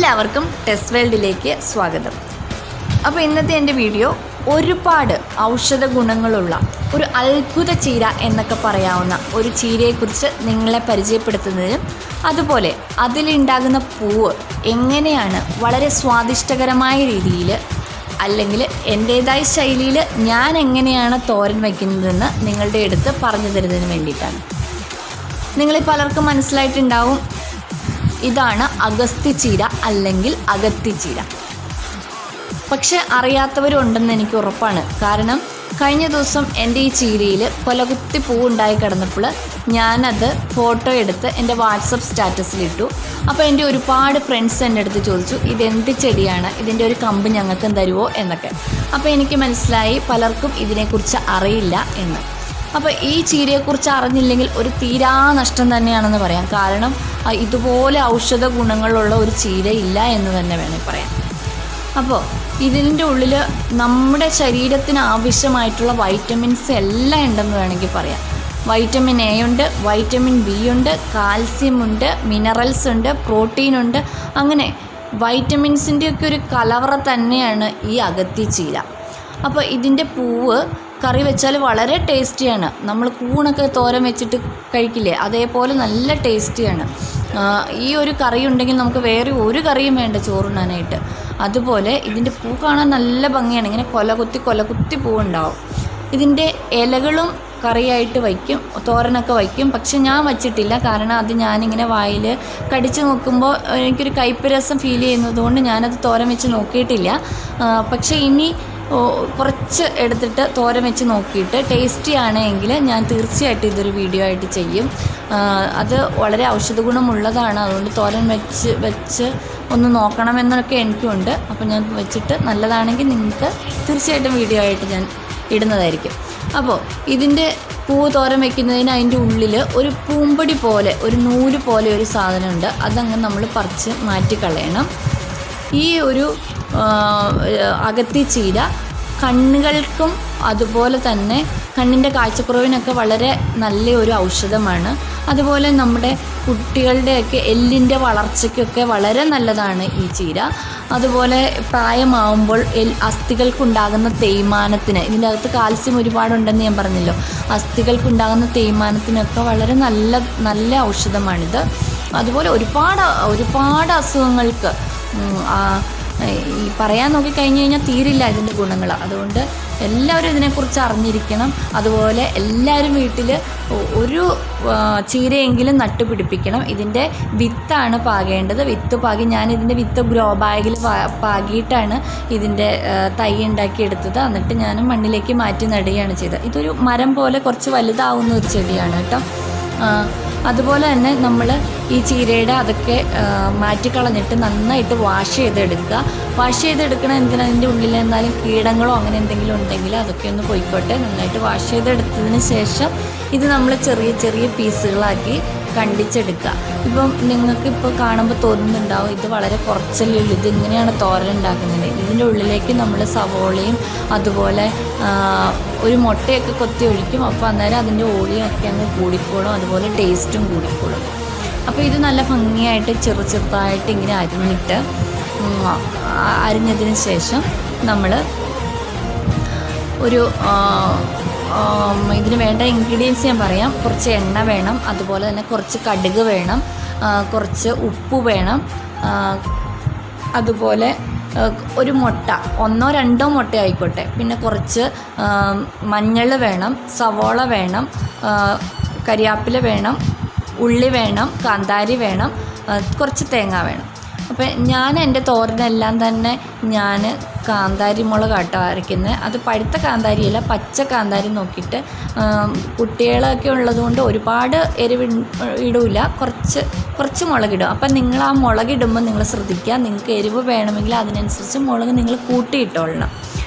എല്ലാവർക്കും ടെസ്റ്റ് വേൾഡിലേക്ക് സ്വാഗതം. അപ്പോൾ ഇന്നത്തെ എൻ്റെ വീഡിയോ ഒരുപാട് ഔഷധ ഗുണങ്ങളുള്ള ഒരു അത്ഭുത ചീര എന്നൊക്കെ പറയാവുന്ന ഒരു ചീരയെക്കുറിച്ച് നിങ്ങളെ പരിചയപ്പെടുത്തുന്നതിനും അതുപോലെ അതിലുണ്ടാകുന്ന പൂവ് എങ്ങനെയാണ് വളരെ സ്വാദിഷ്ടകരമായ രീതിയിൽ അല്ലെങ്കിൽ എൻ്റേതായ ശൈലിയിൽ ഞാൻ എങ്ങനെയാണ് തോരൻ വയ്ക്കുന്നതെന്ന് നിങ്ങളുടെ അടുത്ത് പറഞ്ഞു തരുന്നതിന് വേണ്ടിയിട്ടാണ്. നിങ്ങളിൽ പലർക്കും മനസ്സിലായിട്ടുണ്ടാവും, ഇതാണ് അഗസ്ത്യ ചീര അല്ലെങ്കിൽ അഗത്തി ചീര. പക്ഷെ അറിയാത്തവരുണ്ടെന്ന് എനിക്ക് ഉറപ്പാണ്. കാരണം കഴിഞ്ഞ ദിവസം എൻ്റെ ഈ ചീരയിൽ കൊലകുത്തി പൂവുണ്ടായി കിടന്നപ്പോൾ ഞാനത് ഫോട്ടോ എടുത്ത് എൻ്റെ വാട്സപ്പ് സ്റ്റാറ്റസിലിട്ടു. അപ്പോൾ എൻ്റെ ഒരുപാട് ഫ്രണ്ട്സ് എൻ്റെ അടുത്ത് ചോദിച്ചു, ഇതെന്ത് ചെടിയാണ്, ഇതിൻ്റെ ഒരു കമ്പ് ഞങ്ങൾക്ക് തരുമോ എന്നൊക്കെ. അപ്പോൾ എനിക്ക് മനസ്സിലായി പലർക്കും ഇതിനെക്കുറിച്ച് അറിയില്ല എന്ന്. അപ്പോൾ ഈ ചീരയെക്കുറിച്ച് അറിഞ്ഞില്ലെങ്കിൽ ഒരു തീരാ നഷ്ടം തന്നെയാണെന്ന് പറയാം. കാരണം ഇതുപോലെ ഔഷധ ഗുണങ്ങളുള്ള ഒരു ചീര ഇല്ല എന്ന് തന്നെ വേണമെങ്കിൽ പറയാം. അപ്പോൾ ഇതിൻ്റെ ഉള്ളിൽ നമ്മുടെ ശരീരത്തിന് ആവശ്യമായിട്ടുള്ള വൈറ്റമിൻസ് എല്ലാം ഉണ്ടെന്ന് വേണമെങ്കിൽ പറയാം. വൈറ്റമിൻ എ ഉണ്ട്, വൈറ്റമിൻ ബി ഉണ്ട്, കാൽസ്യം ഉണ്ട്, മിനറൽസ് ഉണ്ട്, പ്രോട്ടീൻ ഉണ്ട്. അങ്ങനെ വൈറ്റമിൻസിൻ്റെയൊക്കെ ഒരു കലവറ തന്നെയാണ് ഈ അഗത്തി ചീര. അപ്പോൾ ഇതിൻ്റെ പൂവ് കറി വെച്ചാൽ വളരെ ടേസ്റ്റിയാണ്. നമ്മൾ കൂണൊക്കെ തോരൻ വെച്ചിട്ട് കഴിക്കില്ലേ, അതേപോലെ നല്ല ടേസ്റ്റിയാണ്. ഈ ഒരു കറി ഉണ്ടെങ്കിൽ നമുക്ക് വേറെ ഒരു കറിയും വേണ്ട ചോറുണ്ണാനായിട്ട്. അതുപോലെ ഇതിൻ്റെ പൂ കാണാൻ നല്ല ഭംഗിയാണ്. ഇങ്ങനെ കൊലകുത്തി പൂവുണ്ടാവും. ഇതിൻ്റെ ഇലകളും കറിയായിട്ട് വയ്ക്കും, തോരനൊക്കെ വയ്ക്കും. പക്ഷെ ഞാൻ വച്ചിട്ടില്ല. കാരണം അത് ഞാനിങ്ങനെ വായിൽ കടിച്ച് നോക്കുമ്പോൾ എനിക്കൊരു കയ്പ്പ് രസം ഫീൽ ചെയ്യുന്നതുകൊണ്ട് ഞാനത് തോരൻ വെച്ച് നോക്കിയിട്ടില്ല. പക്ഷേ ഇനി കുറച്ച് എടുത്തിട്ട് തോരൻ വെച്ച് നോക്കിയിട്ട് ടേസ്റ്റി ആണെങ്കിൽ ഞാൻ തീർച്ചയായിട്ടും ഇതൊരു വീഡിയോ ആയിട്ട് ചെയ്യും. അത് വളരെ ഔഷധ ഗുണമുള്ളതാണ്. അതുകൊണ്ട് തോരൻ വെച്ച് ഒന്ന് നോക്കണമെന്നൊക്കെ എനിക്കുണ്ട്. അപ്പോൾ ഞാൻ വെച്ചിട്ട് നല്ലതാണെങ്കിൽ നിങ്ങൾക്ക് തീർച്ചയായിട്ടും വീഡിയോ ആയിട്ട് ഞാൻ ഇടുന്നതായിരിക്കും. അപ്പോൾ ഇതിൻ്റെ പൂവ് തോരൻ വയ്ക്കുന്നതിന് അതിൻ്റെ ഉള്ളിൽ ഒരു പൂമ്പൊടി പോലെ, ഒരു നൂല് പോലെ ഒരു സാധനമുണ്ട്. അതങ്ങ് നമ്മൾ പറിച്ച് മാറ്റിക്കളയണം. ഈ ഒരു അഗത്തി ചീര കണ്ണുകൾക്കും അതുപോലെ തന്നെ കണ്ണിൻ്റെ കാഴ്ചക്കുറവിനൊക്കെ വളരെ നല്ല ഒരു ഔഷധമാണ്. അതുപോലെ നമ്മുടെ കുട്ടികളുടെയൊക്കെ എല്ലിൻ്റെ വളർച്ചയ്ക്കൊക്കെ വളരെ നല്ലതാണ് ഈ ചീര. അതുപോലെ പ്രായമാവുമ്പോൾ അസ്ഥികൾക്കുണ്ടാകുന്ന തേയ്മാനത്തിന്, ഇതിൻ്റെ അകത്ത് കാൽസ്യം ഒരുപാടുണ്ടെന്ന് ഞാൻ പറഞ്ഞല്ലോ, അസ്ഥികൾക്കുണ്ടാകുന്ന തേയ്മാനത്തിനൊക്കെ വളരെ നല്ല ഔഷധമാണിത്. അതുപോലെ ഒരുപാട് അസുഖങ്ങൾക്ക് ഈ പറയാൻ നോക്കിക്കഴിഞ്ഞ് കഴിഞ്ഞാൽ തീരില്ല ഇതിൻ്റെ ഗുണങ്ങൾ. അതുകൊണ്ട് എല്ലാവരും ഇതിനെക്കുറിച്ച് അറിഞ്ഞിരിക്കണം. അതുപോലെ എല്ലാവരും വീട്ടിൽ ഒരു ചീരയെങ്കിലും നട്ടുപിടിപ്പിക്കണം. ഇതിൻ്റെ വിത്താണ് പാകേണ്ടത്. വിത്ത് പാകി ഞാനിതിൻ്റെ വിത്ത് ഗ്രോ ബാഗിൽ പാകിയിട്ടാണ് ഇതിൻ്റെ തൈ ഉണ്ടാക്കിയെടുത്തത്. എന്നിട്ട് ഞാൻ മണ്ണിലേക്ക് മാറ്റി നടുകയാണ് ചെയ്തത്. ഇതൊരു മരം പോലെ കുറച്ച് വലുതാവുന്ന ഒരു ചെടിയാണ് കേട്ടോ. അതുപോലെ തന്നെ നമ്മൾ ഈ ചീരയുടെ അതൊക്കെ മാറ്റിക്കളഞ്ഞിട്ട് നന്നായിട്ട് വാഷ് ചെയ്തെടുക്കുക. വാഷ് ചെയ്തെടുക്കണം എന്തിനാ, അതിൻ്റെ ഉള്ളിൽ എന്നാലും കീടങ്ങളോ അങ്ങനെ എന്തെങ്കിലും ഉണ്ടെങ്കിൽ അതൊക്കെ ഒന്ന് പോയിക്കോട്ടെ. നന്നായിട്ട് വാഷ് ചെയ്തെടുത്തതിന് ശേഷം ഇത് നമ്മൾ ചെറിയ പീസുകളാക്കി കണ്ടിച്ചെടുക്കുക. ഇപ്പം നിങ്ങൾക്കിപ്പോൾ കാണുമ്പോൾ തോന്നുന്നുണ്ടാവും ഇത് വളരെ കുറച്ചല്ലേ ഉള്ളൂ, ഇത് ഇങ്ങനെയാണ് തോരൻ ഉണ്ടാക്കുന്നത്. ഇതിൻ്റെ ഉള്ളിലേക്ക് നമ്മൾ സവോളയും അതുപോലെ ഒരു മുട്ടയൊക്കെ കൊത്തി ഒഴിക്കും. അപ്പോൾ അന്നേരം അതിൻ്റെ ഓളിയൊക്കെ അങ്ങ് കൂടിക്കോളും, അതുപോലെ ടേസ്റ്റും കൂടിക്കോളും. അപ്പോൾ ഇത് നല്ല ഭംഗിയായിട്ട് ചെറുതായിട്ട് ഇങ്ങനെ അരിഞ്ഞതിന് ശേഷം നമ്മൾ ഇതിന് വേണ്ട ഇൻഗ്രീഡിയൻസ് ഞാൻ പറയാം. കുറച്ച് എണ്ണ വേണം, അതുപോലെ തന്നെ കുറച്ച് കടുക് വേണം, കുറച്ച് ഉപ്പ് വേണം, അതുപോലെ ഒരു മുട്ട, 1-2 മുട്ട ആയിക്കോട്ടെ. പിന്നെ കുറച്ച് മഞ്ഞൾ വേണം, സവോള വേണം, കരിയാപ്പില വേണം, ഉള്ളി വേണം, കാന്താരി വേണം, കുറച്ച് തേങ്ങ വേണം. അപ്പം ഞാൻ എൻ്റെ തോരനെല്ലാം തന്നെ ഞാൻ കാന്താരി മുളകാട്ടോ അരയ്ക്കുന്നത്. അത് പഴുത്ത കാന്താരിയല്ല, പച്ച കാന്താരി നോക്കിയിട്ട്. കുട്ടികളൊക്കെ ഉള്ളതുകൊണ്ട് ഒരുപാട് എരിവ് ഇടില്ല, കുറച്ച് മുളകിടും. അപ്പം നിങ്ങൾ ആ മുളകിടുമ്പോൾ നിങ്ങൾ ശ്രദ്ധിക്കുക, നിങ്ങൾക്ക് എരിവ് വേണമെങ്കിൽ അതിനനുസരിച്ച് മുളക് നിങ്ങൾ കൂട്ടിയിട്ടോളണം.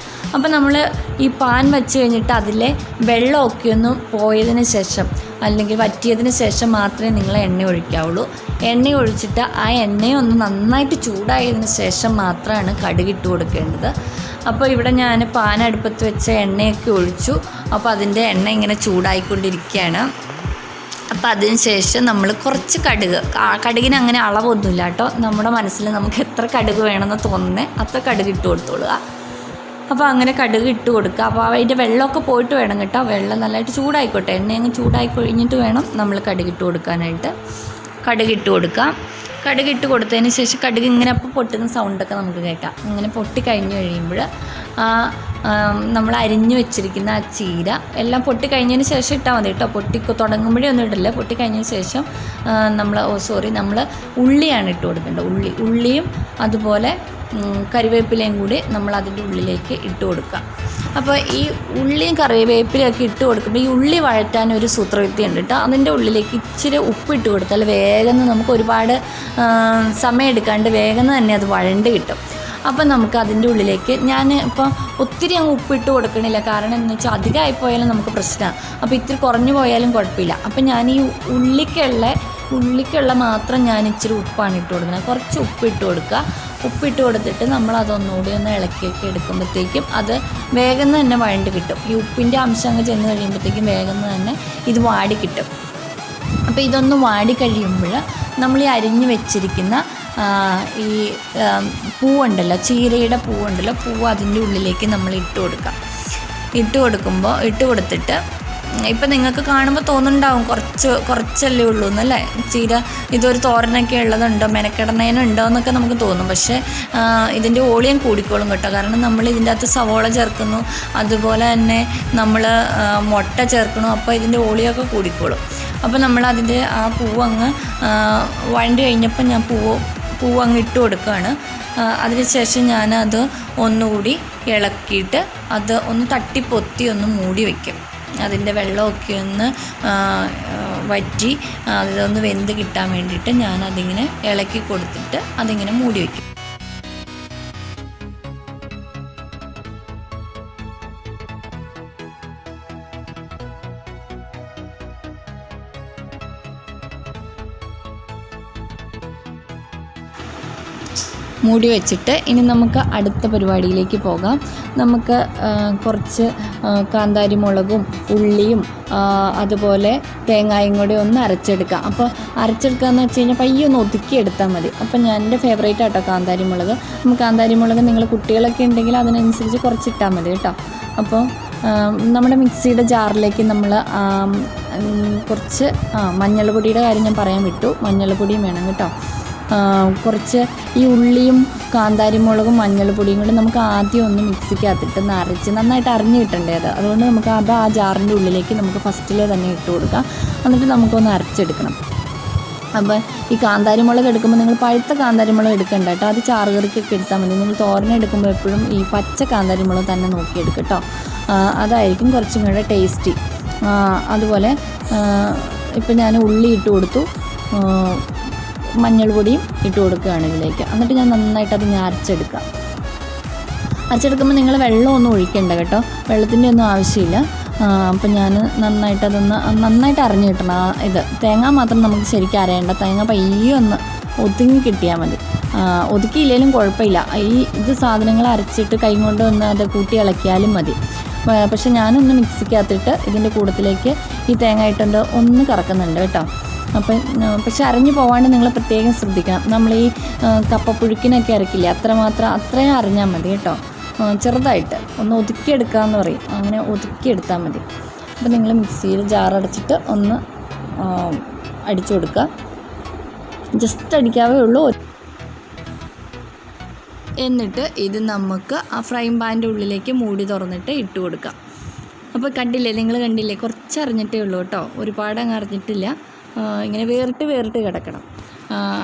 അപ്പം നമ്മൾ ഈ പാൻ വെച്ച് കഴിഞ്ഞിട്ട് അതിലെ വെള്ളമൊക്കെ ഒന്ന് പോയതിന് ശേഷം അല്ലെങ്കിൽ വറ്റിയതിന് ശേഷം മാത്രമേ നിങ്ങൾ എണ്ണ ഒഴിക്കാവുള്ളൂ. എണ്ണ ഒഴിച്ചിട്ട് ആ എണ്ണയൊന്ന് നന്നായിട്ട് ചൂടായതിന് ശേഷം മാത്രമാണ് കടുകിട്ട് കൊടുക്കേണ്ടത്. അപ്പോൾ ഇവിടെ ഞാൻ പാൻ അടുപ്പത്ത് വെച്ച എണ്ണയൊക്കെ ഒഴിച്ചു. അപ്പോൾ അതിൻ്റെ എണ്ണ ഇങ്ങനെ ചൂടായിക്കൊണ്ടിരിക്കുകയാണ്. അപ്പോൾ അതിന് ശേഷം നമ്മൾ കുറച്ച് കടുകിന് അങ്ങനെ അളവൊന്നുമില്ല കേട്ടോ. നമ്മുടെ മനസ്സിൽ നമുക്ക് എത്ര കടുക് വേണമെന്ന് തോന്നുന്നത് അത്ര കടുക് ഇട്ട് കൊടുത്തോളുക. അപ്പോൾ അങ്ങനെ കടുക് ഇട്ട് കൊടുക്കുക. അപ്പോൾ അതിൻ്റെ വെള്ളമൊക്കെ പോയിട്ട് വേണം കേട്ടോ. വെള്ളം നല്ലതായിട്ട് ചൂടായിക്കോട്ടെ. എണ്ണ അങ്ങ് ചൂടായി കഴിഞ്ഞിട്ട് വേണം നമ്മൾ കടുകിട്ട് കൊടുക്കാനായിട്ട്. കടുകിട്ട് കൊടുക്കാം. കടുകിട്ട് കൊടുത്തതിന് ശേഷം കടുക് ഇങ്ങനെ അപ്പോൾ പൊട്ടുന്ന സൗണ്ടൊക്കെ നമുക്ക് കേൾക്കാം. ഇങ്ങനെ പൊട്ടി കഴിഞ്ഞ് കഴിയുമ്പോൾ നമ്മൾ അരിഞ്ഞു വെച്ചിരിക്കുന്ന ആ ചീര എല്ലാം പൊട്ടി കഴിഞ്ഞതിന് ശേഷം ഇട്ടാൽ മതി കേട്ടോ. തുടങ്ങുമ്പോഴേ ഒന്നും ഇടില്ല. പൊട്ടി കഴിഞ്ഞതിന് ശേഷം നമ്മൾ ഉള്ളിയാണ് ഇട്ട് കൊടുക്കേണ്ടത്. ഉള്ളിയും അതുപോലെ കറിവേപ്പിലയും കൂടി നമ്മൾ അതിൻ്റെ ഉള്ളിലേക്ക് ഇട്ട് കൊടുക്കുക. അപ്പോൾ ഈ ഉള്ളിയും കറിവേപ്പിലയൊക്കെ ഇട്ട് കൊടുക്കുമ്പോൾ ഈ ഉള്ളി വഴറ്റാനൊരു സൂത്രവിദ്യ ഉണ്ട് കേട്ടോ. അതിൻ്റെ ഉള്ളിലേക്ക് ഇച്ചിരി ഉപ്പിട്ട് കൊടുത്താൽ വേഗം നമുക്ക് ഒരുപാട് സമയം എടുക്കാണ്ട് വേഗം തന്നെ അത് വഴണ്ട് കിട്ടും. അപ്പം നമുക്ക് അതിൻ്റെ ഉള്ളിലേക്ക് ഞാൻ ഇപ്പം ഒത്തിരി അങ്ങ് ഉപ്പിട്ട് കൊടുക്കണില്ല. കാരണം എന്ന് വെച്ചാൽ അധികമായിപ്പോയാലും നമുക്ക് പ്രശ്നമാണ്. അപ്പോൾ ഇത്തിരി കുറഞ്ഞു പോയാലും കുഴപ്പമില്ല. അപ്പം ഞാൻ ഈ ഉള്ളിക്കുള്ള മാത്രം ഞാൻ ഇച്ചിരി ഉപ്പാണ് ഇട്ട് കൊടുക്കുന്നത്. കുറച്ച് ഉപ്പിട്ട് കൊടുക്കുക. ഉപ്പിട്ട് കൊടുത്തിട്ട് നമ്മൾ അതൊന്നുകൂടി ഒന്ന് ഇളക്കിയൊക്കെ എടുക്കുമ്പോഴത്തേക്കും അത് വേഗം തന്നെ വഴണ്ട് കിട്ടും. ഈ ഉപ്പിൻ്റെ അംശം അങ്ങ് ചെന്ന് കഴിയുമ്പോഴത്തേക്കും വേഗം തന്നെ ഇത് വാടി കിട്ടും. അപ്പോൾ ഇതൊന്ന് വാടി കഴിയുമ്പോൾ നമ്മൾ ഈ അരിഞ്ഞ് വെച്ചിരിക്കുന്ന ഈ പൂവുണ്ടല്ലോ, ചീരയുടെ പൂവുണ്ടല്ലോ, പൂവ് അതിൻ്റെ ഉള്ളിലേക്ക് നമ്മൾ ഇട്ട് കൊടുക്കാം. ഇട്ട് കൊടുത്തിട്ട് ഇപ്പം നിങ്ങൾക്ക് കാണുമ്പോൾ തോന്നുന്നുണ്ടാവും കുറച്ചല്ലേ ഉള്ളൂ എന്നല്ലേ. ചീര ഇതൊരു തോരനൊക്കെ ഉള്ളതുണ്ടോ, മെനക്കെടണേനുണ്ടോ എന്നൊക്കെ നമുക്ക് തോന്നും. പക്ഷേ ഇതിൻ്റെ ഓളിയം കൂടിക്കോളും കേട്ടോ. കാരണം നമ്മൾ ഇതിൻ്റെ അകത്ത് സവോള ചേർക്കുന്നു, അതുപോലെ തന്നെ നമ്മൾ മുട്ട ചേർക്കണം. അപ്പോൾ ഇതിൻ്റെ ഓളിയൊക്കെ കൂടിക്കോളും. അപ്പോൾ നമ്മളതിൻ്റെ ആ പൂവ് അങ്ങ് വഴണ്ട് കഴിഞ്ഞപ്പോൾ ഞാൻ പൂവ് അങ്ങ് ഇട്ട് കൊടുക്കുകയാണ്. അതിനുശേഷം ഞാനത് ഒന്നുകൂടി ഇളക്കിയിട്ട് അത് ഒന്ന് തട്ടിപ്പൊത്തി ഒന്ന് മൂടി വയ്ക്കും. അതിൻ്റെ വെള്ളമൊക്കെ ഒന്ന് വറ്റി അതൊന്ന് വെന്ത് കിട്ടാൻ വേണ്ടിയിട്ട് ഞാനതിങ്ങനെ ഇളക്കി കൊടുത്തിട്ട് അതിങ്ങനെ മൂടി വയ്ക്കും. മൂടി വെച്ചിട്ട് ഇനി നമുക്ക് അടുത്ത പരിപാടിയിലേക്ക് പോകാം. നമുക്ക് കുറച്ച് കാന്താരി മുളകും ഉള്ളിയും അതുപോലെ തേങ്ങായും കൂടി ഒന്ന് അരച്ചെടുക്കാം. അപ്പോൾ അരച്ചെടുക്കുകയെന്ന് വെച്ച് കഴിഞ്ഞാൽ പയ്യെ ഒന്ന് ഒതുക്കിയെടുത്താൽ മതി. അപ്പം ഞാൻ എൻ്റെ ഫേവറേറ്റ് ആട്ടോ കാന്താരി മുളക്. കാന്താരി മുളക് നിങ്ങൾ കുട്ടികളൊക്കെ ഉണ്ടെങ്കിൽ അതിനനുസരിച്ച് കുറച്ചിട്ടാൽ മതി കേട്ടോ. അപ്പോൾ നമ്മുടെ മിക്സിയുടെ ജാറിലേക്ക് നമ്മൾ കുറച്ച് മഞ്ഞൾ പൊടിയുടെ കാര്യം ഞാൻ പറയാൻ വിട്ടു. മഞ്ഞൾ പൊടിയും വേണം കേട്ടോ. കുറച്ച് ഈ ഉള്ളിയും കാന്താരിമുളകും മഞ്ഞൾപ്പൊടിയും കൂടി നമുക്ക് ആദ്യം ഒന്ന് മിക്സിക്കകത്തിട്ട് അരച്ച് നന്നായിട്ട് അരിഞ്ഞ് കിട്ടണ്ടേ അത്. അതുകൊണ്ട് നമുക്ക് അത് ആ ജാറിൻ്റെ ഉള്ളിലേക്ക് നമുക്ക് ഫസ്റ്റിലെ തന്നെ ഇട്ട് കൊടുക്കാം. എന്നിട്ട് നമുക്കൊന്ന് അരച്ചെടുക്കണം. അപ്പോൾ ഈ കാന്താരിമുളക് എടുക്കുമ്പോൾ നിങ്ങൾ പഴുത്ത കാന്താരിമുളക് എടുക്കണ്ട കേട്ടോ. അത് ചാറുകറിക്കൊക്കെ എടുത്താൽ മതി. നിങ്ങൾ തോരൻ എടുക്കുമ്പോൾ എപ്പോഴും ഈ പച്ച കാന്താരിമുളക് തന്നെ നോക്കിയെടുക്കും കേട്ടോ. അതായിരിക്കും കുറച്ചും കൂടെ ടേസ്റ്റി. അതുപോലെ ഇപ്പം ഞാൻ ഉള്ളി ഇട്ട് കൊടുത്തു, മഞ്ഞൾ പൊടിയും ഇട്ട് കൊടുക്കുകയാണ് ഇതിലേക്ക്. എന്നിട്ട് ഞാൻ നന്നായിട്ട് അത് അരച്ചെടുക്കാം. അരച്ചെടുക്കുമ്പോൾ നിങ്ങൾ വെള്ളമൊന്നും ഒഴിക്കണ്ട കേട്ടോ. വെള്ളത്തിൻ്റെ ഒന്നും ആവശ്യമില്ല. അപ്പം ഞാൻ നന്നായിട്ട് അരഞ്ഞു കിട്ടണം. ഇത് തേങ്ങ മാത്രം നമുക്ക് ശരിക്കും അരയേണ്ട. തേങ്ങ പയ്യെ ഒന്ന് ഒതുങ്ങി കിട്ടിയാൽ മതി. ഒതുക്കിയില്ലെങ്കിലും കുഴപ്പമില്ല. ഇത് സാധനങ്ങൾ അരച്ചിട്ട് കൈ കൊണ്ട് ഒന്ന് അത് കൂട്ടി ഇളക്കിയാലും മതി. പക്ഷെ ഞാനൊന്ന് മിക്സിക്കകത്തിട്ട് ഇതിൻ്റെ കൂട്ടത്തിലേക്ക് ഈ തേങ്ങ ഇട്ടുണ്ട് ഒന്ന് കറക്കുന്നുണ്ട് കേട്ടോ. പക്ഷെ അരഞ്ഞു പോകാണ്ട് നിങ്ങൾ പ്രത്യേകം ശ്രദ്ധിക്കണം. നമ്മൾ ഈ കപ്പപ്പുഴുക്കിനൊക്കെ അരക്കില്ലേ, അത്രയും അരഞ്ഞാൽ മതി കേട്ടോ. ചെറുതായിട്ട് ഒന്ന് ഒതുക്കിയെടുക്കാമെന്ന് പറയും, അങ്ങനെ ഒതുക്കിയെടുത്താൽ മതി. അപ്പോൾ നിങ്ങൾ മിക്സിയിൽ ജാറടച്ചിട്ട് ഒന്ന് അടിച്ചു കൊടുക്കുക. ജസ്റ്റ് അടിക്കാവേ ഉള്ളൂ. എന്നിട്ട് ഇത് നമുക്ക് ആ ഫ്രൈങ് പാനിൻ്റെ ഉള്ളിലേക്ക് മൂടി തുറന്നിട്ട് ഇട്ട് കൊടുക്കാം. അപ്പോൾ നിങ്ങൾ കണ്ടില്ലേ കുറച്ച് അറിഞ്ഞിട്ടേ ഉള്ളൂ കേട്ടോ. ഒരുപാട് അങ്ങ് അറിഞ്ഞിട്ടില്ല. ഇങ്ങനെ വേറിട്ട് കിടക്കണം.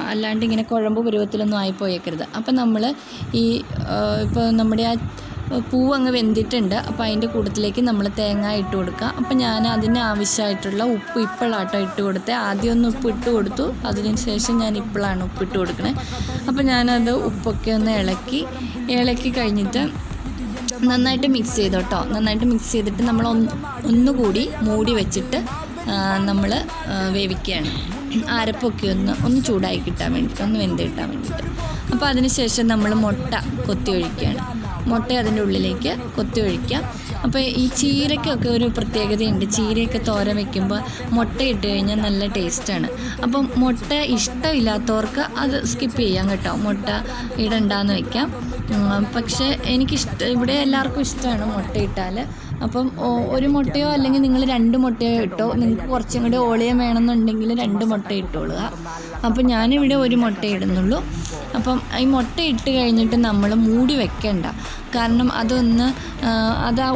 അല്ലാണ്ട് ഇങ്ങനെ കുഴമ്പ് പരുവത്തിലൊന്നും ആയിപ്പോയേക്കരുത്. അപ്പം നമ്മൾ ഇപ്പോൾ നമ്മുടെ ആ പൂവ് അങ്ങ് വെന്തിട്ടുണ്ട്. അപ്പോൾ അതിൻ്റെ കൂട്ടത്തിലേക്ക് നമ്മൾ തേങ്ങ ഇട്ട് കൊടുക്കുക. അപ്പം ഞാൻ അതിന് ആവശ്യമായിട്ടുള്ള ഉപ്പ് ഇപ്പോഴാട്ടോ ഇട്ട് കൊടുത്തത്. ആദ്യം ഒന്ന് ഉപ്പ് ഇട്ട് കൊടുത്തു, അതിന് ശേഷം ഞാൻ ഇപ്പോഴാണ് ഉപ്പിട്ട് കൊടുക്കണേ. അപ്പം ഞാനത് ഉപ്പൊക്കെ ഒന്ന് ഇളക്കി കഴിഞ്ഞിട്ട് നന്നായിട്ട് മിക്സ് ചെയ്തു കേട്ടോ. നന്നായിട്ട് മിക്സ് ചെയ്തിട്ട് നമ്മൾ ഒന്നുകൂടി മൂടി വെച്ചിട്ട് നമ്മൾ വേവിക്കുകയാണ്. അരപ്പൊക്കെ ഒന്ന് ചൂടായി കിട്ടാൻ വേണ്ടിയിട്ട്, ഒന്ന് വെന്ത് കിട്ടാൻ വേണ്ടിയിട്ട്. അപ്പോൾ അതിന് ശേഷം നമ്മൾ മുട്ട കൊത്തി ഒഴിക്കുകയാണ്. മുട്ട അതിൻ്റെ ഉള്ളിലേക്ക് കൊത്തി ഒഴിക്കുക. അപ്പോൾ ഈ ചീരയ്ക്കൊക്കെ ഒരു പ്രത്യേകതയുണ്ട്. ചീരയൊക്കെ തോരൻ വയ്ക്കുമ്പോൾ മുട്ട ഇട്ട് കഴിഞ്ഞാൽ നല്ല ടേസ്റ്റാണ്. അപ്പം മുട്ട ഇഷ്ടമില്ലാത്തവർക്ക് അത് സ്കിപ്പ് ചെയ്യാം കേട്ടോ, മുട്ട ഇടണ്ടാന്ന് വയ്ക്കാം. പക്ഷേ ഇവിടെ എല്ലാവർക്കും ഇഷ്ടമാണ് മുട്ട ഇട്ടാൽ. അപ്പം ഒരു മുട്ടയോ അല്ലെങ്കിൽ നിങ്ങൾ 2 മുട്ടയോ ഇട്ടോ. നിങ്ങൾക്ക് കുറച്ചും കൂടി ഓളിയം വേണമെന്നുണ്ടെങ്കിൽ 2 മുട്ട ഇട്ടോളുക. അപ്പം ഞാനിവിടെ 1 മുട്ട ഇടുന്നുള്ളൂ. അപ്പം ഈ മുട്ട ഇട്ട് കഴിഞ്ഞിട്ട് നമ്മൾ മൂടി വെക്കണ്ട. കാരണം അത്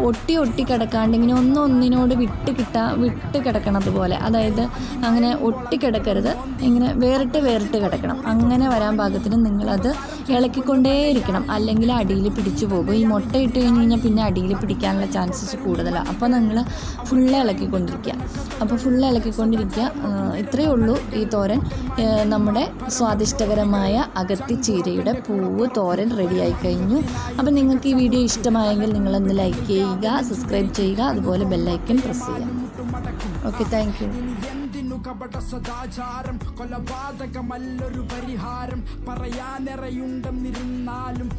ഒട്ടി കിടക്കാണ്ട് ഇങ്ങനെ ഒന്നിനോട് വിട്ട് കിടക്കണം അതുപോലെ. അതായത് അങ്ങനെ ഒട്ടിക്കിടക്കരുത്, ഇങ്ങനെ വേറിട്ട് കിടക്കണം. അങ്ങനെ വരാൻ പാകത്തിന് നിങ്ങളത് ഇളക്കിക്കൊണ്ടേയിരിക്കണം, അല്ലെങ്കിൽ അടിയിൽ പിടിച്ചു പോകും. ഈ മുട്ട ഇട്ട് കഴിഞ്ഞാൽ പിന്നെ അടിയിൽ പിടിക്കാനുള്ള ചാൻസസ് കൂടുതലാണ്. അപ്പോൾ നിങ്ങൾ ഫുള്ള് ഇളക്കിക്കൊണ്ടിരിക്കുക. ഇത്രയേ ഉള്ളൂ ഈ തോരൻ. നമ്മുടെ സ്വാദിഷ്ടകരമായ അകത്തി ചീരയുടെ പൂവ് തോരൻ റെഡിയായി കഴിഞ്ഞു. അപ്പോൾ നിങ്ങൾക്ക് ഈ വീഡിയോ ഇഷ്ടമായെങ്കിൽ നിങ്ങളൊന്ന് ലൈക്ക് ചെയ്യുക, സബ്സ്ക്രൈബ് ചെയ്യുക, അതുപോലെ ബെല്ലൈക്കൺ പ്രസ് ചെയ്യുക. Okay, thank you. കപട സദാചാരം കൊലപാതകമല്ലൊരു പരിഹാരം പറയാനെറയുണ്ടെന്നിരുന്നാലും